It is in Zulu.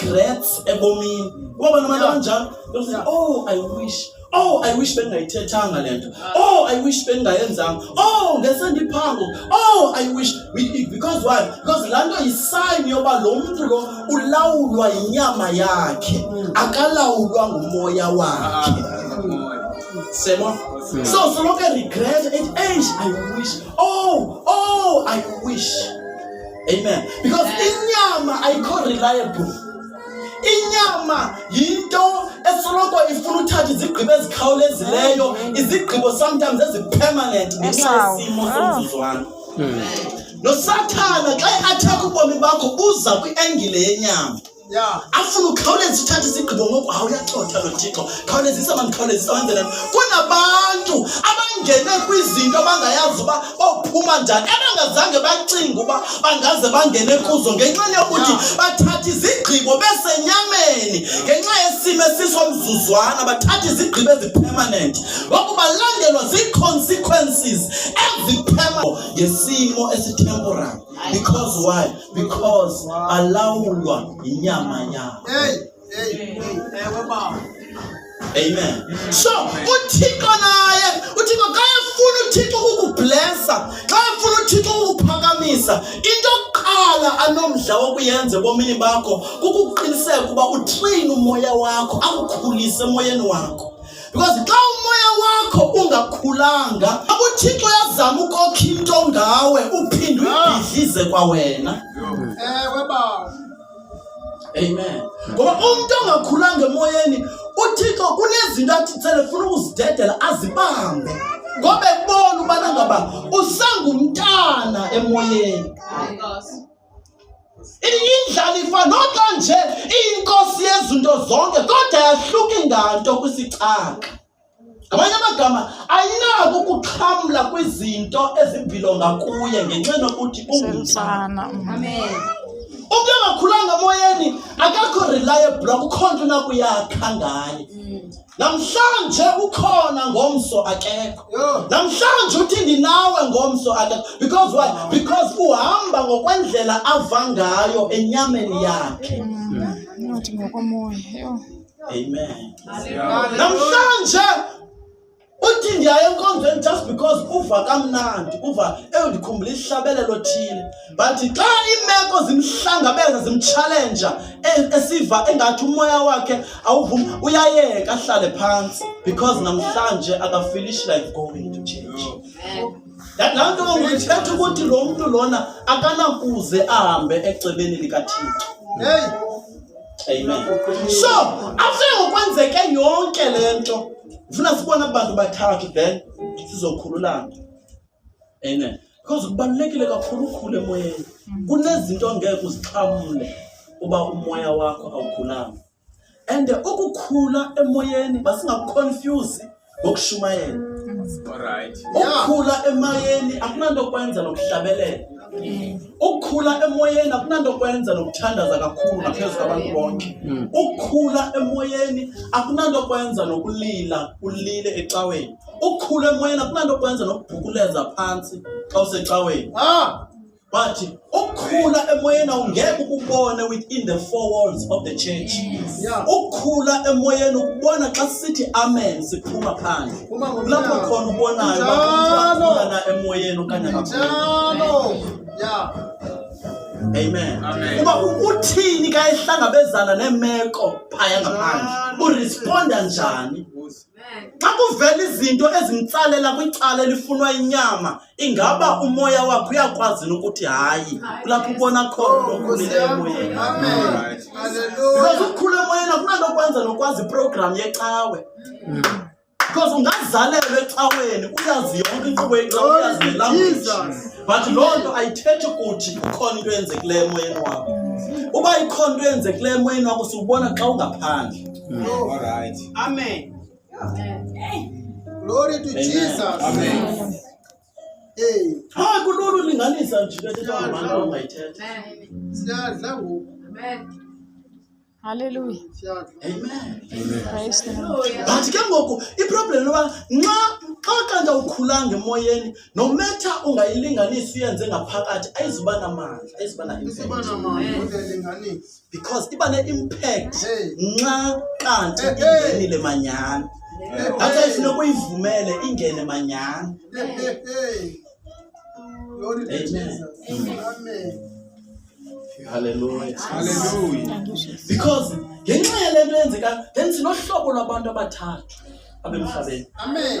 regrets ebomini. Ngoba nabantu abanjalo, oh I wish bengayithethanga lento. Oh, I wish bengayenzanga. Oh, ngesendiphango. Oh, I wish because why? Because lando is sign yoba lo muntu lo ulawulwa inyama yakhe, akalawulwa ngumoya wakhe. Semo. So look at regret at age. I wish. Oh, I wish. Amen. Because inyama ayikho reliable. Inyama yinto esoloko ifuna uthatha izigqibo ezikhawulezileyo, izigqibo sometimes ezi-permanent ngenxa yesimo somzuzwana. Nosathana xa e-attack ubomi bakho uza kwi-engile yenyama. Afuna ukhawuleza uthatha isigqibo ngoku uyachotha lo Thixo, khawulezisa mandikhawulezisa wenzela. Kunabantu abangene kwizinto abangayazi uba ophuma njani, abangazange bacinga uba bangaze bangene kuzo ngenxa yokuthi bathatha izigqibo besenyameni, ngenxa yesimo esisomzuzwana bathatha izigqibo ezi-permanent. Ngoku balandelwa zii-consequences ezi-permanent yesimo esi-temporary. Because why? Because alawulwa inyama yakho. Amen. So uThixo naye uThixo xa efuna uThixo ukukublessa, xa efuna uThixo ukuphakamisa, into yokuqala anomdla wokuyenza ebomini bakho kukuqiniseka ukuba utrain umoya wakho, akukhulise emoyeni wakho. Because xa umoya wakho ungakhulanga, uThixo uyazama ukokha into ngawe uphinde uyibhidlize kwa wena. Amen. Ngoba umuntu ongakhulanga emoyeni, uThixo kunezinto athi selefuna ukuzidedela azibambe. Ngoba ebona ubana ngaba usangumntana emoyeni. Indlalifa noxa nje iyinkosi yezinto zonke kodwa yahluka nganto kwisicaka. Ngamanye amagama ayinako ukuxhamla kwizinto ezibhilonga kuye ngenxa yokuthi ungumntana. Amen. Umuntu ongakhulanga emoyeni akakho reliable, akukho nto nakuyakha ngaye. Namhlanje ukhona ngomso akekho. Namhlanje uthi ndinawe ngomso akekho. Because why? Because uhamba ngokwendlela ava ngayo enyameni yakhe. Amen. Namhlanje uthi ndiyaye enkonzweni just because uva kamnandi, uva ndikhumbula ihlabelelo thile. But xa imeko zimhlangabeza zimchallenge, esiva engathi umoya wakhe awuvumi, uyayeka ahlale phansi because namhlanje akafilish like going to church. Laa nto ngithetha ukuthi lo muntu lona akanakuze ahambe ecebeni likaThixo. Amen. So after ngokwenzeke yonke lento, ufuna sibona abantu bathathu then sizokhululana. Amen. Because kubalulekile kakhulu ukukhula emoyeni. Kunezinto ongeke uzixhamle uba umoya wakho awukhulanga. And ukukhula emoyeni basingakuconfuse ngokushumayela. Alright. Ukukhula emoyeni akunanto kwenza nokuhlabelela. Ukukhula emoyeni akunanto kwenza nokuthandaza kakhulu ngaphezu kwabantu bonke. Ukukhula emoyeni akunanto kwenza nokulila ulile ecaweni. Ukukhula emoyeni akunanto kwenza nokubhukuleza phansi xa usecaweni. But ukukhula emoyeni awungeke ukubone within the four walls of the church. Ukukhula emoyeni ukubona xa sithi amen siphuma phandle. Lapho khona ubonayo bakhulana emoyeni okanye kakhulu. Amen. Uba uthini ka ehlangabezana nemeko phaya ngaphandle, uresponda njani? Xa kuvela izinto ezimtsalela kwicala elifunwa inyama, ingaba umoya wakho uyakwazi ukuthi hayi, kulapho ubona khona ukukhulile emoyeni. Amen. Because ukukhula emoyeni akunanto kwenza nokwazi iprogram yecawe. Because ungazalelwa ecaweni, uyazi yonke inkqubo yecawe, uyazi nelanguage. But loo nto ayithethi ukuthi ukhona into eyenzekileyo emoyeni wakho. Uba ikhona into eyenzekileyo emoyeni wakho siwubona xa ungaphandle. Alright. Amen. Amen. Glory to Jesus. Amen. Hayi kululu linganisa nje bethe abantu ongayithetha. Siyadla ngoku. Amen. Hallelujah. Amen. Praise the Lord. But ke ngoku iproblem loba nxa xa kanti awukhulanga emoyeni, no matter ungayilinganisi uyenze ngaphakathi, ayizuba namandla, ayizuba na-impact. Because iba ne-impact nxa kanti ingenile manyana. That's why funeka uyivumele ingene manyana. Amen. Hallelujah. Hallelujah. Because ngenxa yale nto yenzeka, then sinohlobo lwabantu abathathu abemhlabeni. Amen.